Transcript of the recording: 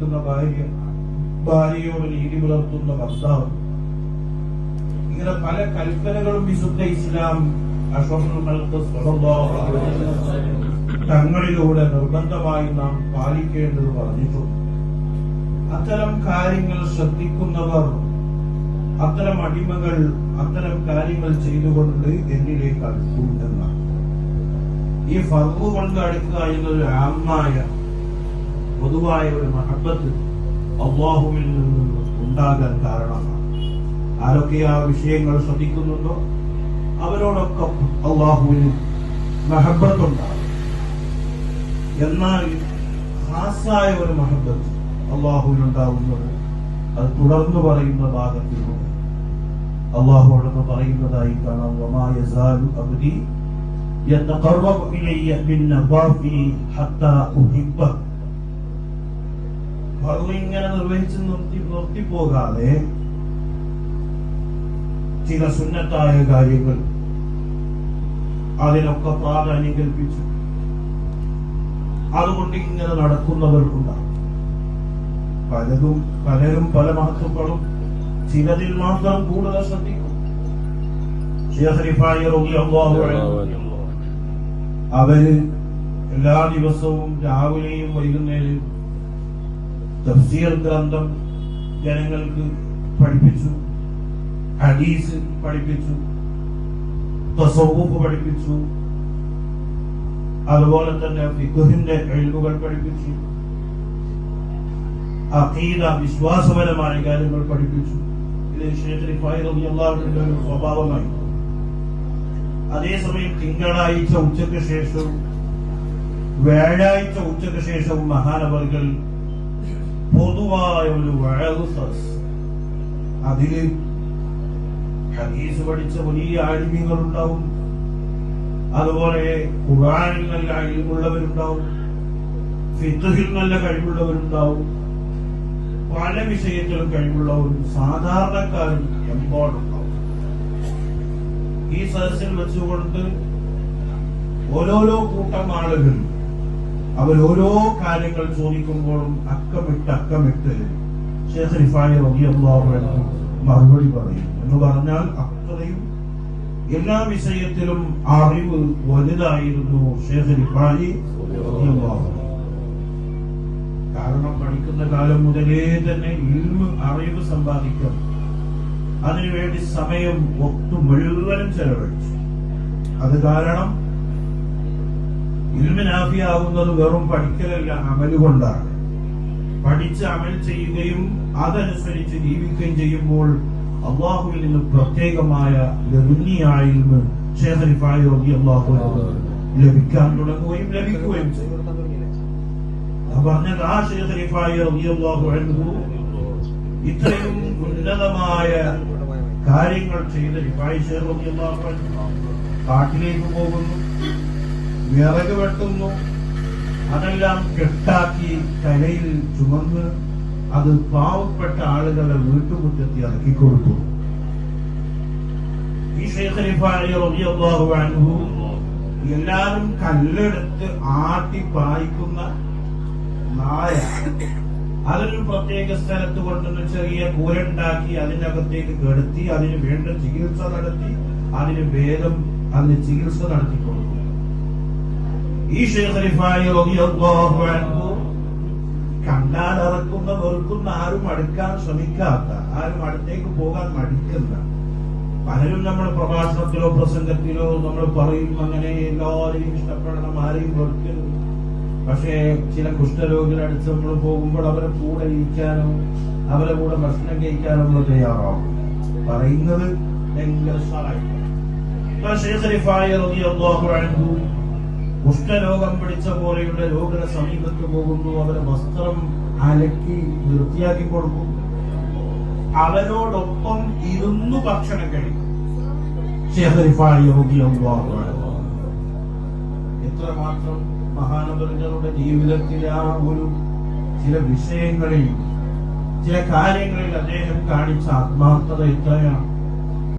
പുലർത്തുന്ന ഭാര്യ, ഭാര്യയോട് നീതി പുലർത്തുന്ന ഭർത്താവ്, ഇങ്ങനെ പല കൽപ്പനകളും വിശുദ്ധ ഇസ്ലാം തങ്ങളിലൂടെ നിർബന്ധമായി നാം പാലിക്കേണ്ടത് പറഞ്ഞിട്ടുണ്ട്. അത്തരം കാര്യങ്ങൾ ശ്രദ്ധിക്കുന്നവർ, അത്തരം അടിമകൾ അത്തരം കാര്യങ്ങൾ ചെയ്തുകൊണ്ട് എന്നിലേക്ക് അടുക്കും എന്നാണ്. ഈ ഫർദ് കൊണ്ട് അടുക്കുക എന്നൊരു ആമായ പൊതുവായ ഒരു മഹബത്ത് അല്ലാഹുവിൽ നിന്ന് ഉണ്ടാകാൻ കാരണമാണ്. ആരൊക്കെ ആ വിഷയങ്ങൾ ശ്രദ്ധിക്കുന്നുണ്ടോ അവരോടൊക്കെ അല്ലാഹുവിന് മഹബത്തുണ്ടാകും. എന്നാൽ ഖാസായ ഒരു മഹബത്ത് അല്ലാഹുവിനുണ്ടാകുന്നത് അത് തുടർന്ന് പറയുന്ന ഭാഗത്തിലൂടെ അല്ലാഹുവോടൊന്ന് പറയുന്നതായി കാണാം. വമാ യസാലു അബ്ദി യതഖറബു ഇലയ്യ ബിന്നവാഫിലി ഹത്താ ഉഹിബ്ബ. ഇങ്ങനെ നിർവഹിച്ച് നിർത്തിപ്പോകാതെ ചില സുന്നത്തായ കാര്യങ്ങൾ അതിനൊക്കെ പ്രാധാന്യം കൽപ്പിച്ചു അതുകൊണ്ട് ഇങ്ങനെ നടക്കുന്നവർക്കുണ്ടാകും. പലരും പല മഹത്വങ്ങളും ചിലതിൽ മാത്രം കൂടുതൽ ശ്രദ്ധിക്കും. ശൈഖ് റിഫായി റളിയല്ലാഹു അൻഹു അവര് എല്ലാ ദിവസവും രാവിലെയും വൈകുന്നേരവും തഫ്സീർ ഗ്രന്ഥം ജനങ്ങൾക്ക് പഠിപ്പിച്ചു, ഹദീസ് പഠിപ്പിച്ചു, തസവ്വുഫ് പഠിപ്പിച്ചു, അതുപോലെ തന്നെ ഫിഖ്ഹിന്റെ ഇൽമുകൾ പഠിപ്പിച്ചു, അഖീദ വിശ്വാസപരമായ കാര്യങ്ങൾ പഠിപ്പിച്ചു. ഇത് ശൈഖ് റിഫായി റളിയല്ലാഹു അൻഹുവിന്റെ ഒരു സ്വഭാവമായി. അതേസമയം തിങ്കളാഴ്ച ഉച്ചയ്ക്ക് ശേഷവും വ്യാഴാഴ്ച ഉച്ചയ്ക്ക് ശേഷവും മഹാനവറുകൾ പൊതുവായ ഒരു വഅദ് സദസ്, അതില് ഹദീസ് പഠിച്ച വലിയ ആലിമീങ്ങളുണ്ടാവും, അതുപോലെ ഖുർആനിൽ നല്ല കഴിവുള്ളവരുണ്ടാവും, ഫിഖ്ഹിൽ നല്ല കഴിവുള്ളവരുണ്ടാവും, പല വിഷയത്തിലും കഴിവുള്ളവരും സാധാരണക്കാരും എമ്പാടുണ്ടാവും. ഈ സദസ്സിൽ വെച്ചുകൊണ്ട് ഓരോരോ കൂട്ടം ആളുകൾ അവരോരോ കാര്യങ്ങൾ ചോദിക്കുമ്പോഴും അക്കമിട്ട് ശൈഖ് റിഫായി റളിയല്ലാഹു അൻഹു മറുപടി പറയും. എന്ന് പറഞ്ഞാൽ അത്രയും എല്ലാ വിഷയത്തിലും അറിവ് വലുതായിരുന്നു ശൈഖ് റിഫായി റളിയല്ലാഹു അൻഹു. കാരണം പഠിക്കുന്ന കാലം മുതലേ തന്നെ ഇൽമ് അറിവ് സമ്പാദിക്കണം, അതിനുവേണ്ടി സമയം ഒത്തു മുഴുവനും ചെലവഴിച്ചു. അത് കാരണം ഇൽമ് നാഫിയാകുന്നത് വെറും പഠിക്കലല്ല, അമല് കൊണ്ടാണ്. പഠിച്ച് അമൽ ചെയ്യുകയും അതനുസരിച്ച് ജീവിക്കുകയും ചെയ്യുമ്പോൾ അല്ലാഹുവിൽ നിന്ന് പ്രത്യേകമായ ലദുന്നിയായ ഇൽമ് ശൈഖ് റിഫായി റളിയല്ലാഹു അൻഹു ലഭിക്കാൻ തുടങ്ങുകയും ലഭിക്കുകയും ചെയ്തു. പറഞ്ഞത് ആ ശൈഖ് റിഫായി റളിയല്ലാഹു അൻഹു ഇത്രയും ഉന്നതമായ കാര്യങ്ങൾ ചെയ്ത റിഫായി ശൈഖ് റളിയല്ലാഹു അൻഹു കാട്ടിലേക്ക് പോകുന്നു, വിറക് വെട്ടുന്നു, അതെല്ലാം കെട്ടാക്കി തലയിൽ ചുമന്ന് അത് പാവപ്പെട്ട ആളുകളെ വീട്ടുമുറ്റത്തി ഇറക്കി കൊടുത്തു. ഈ ശൈഖ് റിഫായി റളിയല്ലാഹു അൻഹു എല്ലാവരും കല്ലെടുത്ത് ആട്ടി പായിക്കുന്ന നായ, അതിനൊരു പ്രത്യേക സ്ഥലത്ത് കൊണ്ടുവന്ന് ചെറിയ കൂരണ്ടാക്കി അതിനകത്തേക്ക് കിടത്തി അതിന് വേണ്ട ചികിത്സ നടത്തി അതിന് ചികിത്സ നടത്തി കൊടുക്കും. ഈ ശൈഖ് റിഫായി റളിയല്ലാഹു അൻഹു കണ്ടാൽ ഇറക്കുന്ന വെറുക്കുന്ന, ആരും അടുക്കാൻ ശ്രമിക്കാത്ത, ആരും അടുത്തേക്ക് പോകാൻ മടിക്കുന്ന, പലരും നമ്മൾ പ്രഭാഷണത്തിലോ പ്രസംഗത്തിലോ നമ്മൾ പറയും അങ്ങനെ എല്ലാവരെയും ഇഷ്ടപ്പെടണം, ആരെയും വെറുക്കരുത്. പക്ഷേ ചില കുഷ്ഠരോഗികൾ അടുത്ത് നമ്മൾ പോകുമ്പോൾ അവരെ കൂടെ ഇരിക്കാനോ അവരെ കൂടെ ഭക്ഷണം കഴിക്കാനോ നമ്മൾ തയ്യാറാവും. പറയുന്നത് ഭയങ്കര സഹായിക്കും. ശൈഖ് റിഫായി റളിയല്ലാഹു അൻഹു കുഷ്ഠരോഗം പിടിച്ച പോലെയുള്ള രോഗിയുടെ സമീപത്ത് പോകുന്നു, അവരെ വസ്ത്രം അലക്കി വൃത്തിയാക്കി കൊടുക്കും, അവരോടൊപ്പം ഇരുന്നു ഭക്ഷണം കഴിക്കും. ശൈഖ് റിഫായി റളിയല്ലാഹു അൻഹു എത്രമാത്രം മഹാനവറുകളുടെ ജീവിതത്തിലെ ആ ഒരു ചില വിഷയങ്ങളിൽ ചില കാര്യങ്ങളിൽ അദ്ദേഹം കാണിച്ച ആത്മാർത്ഥത എത്രയാണ്.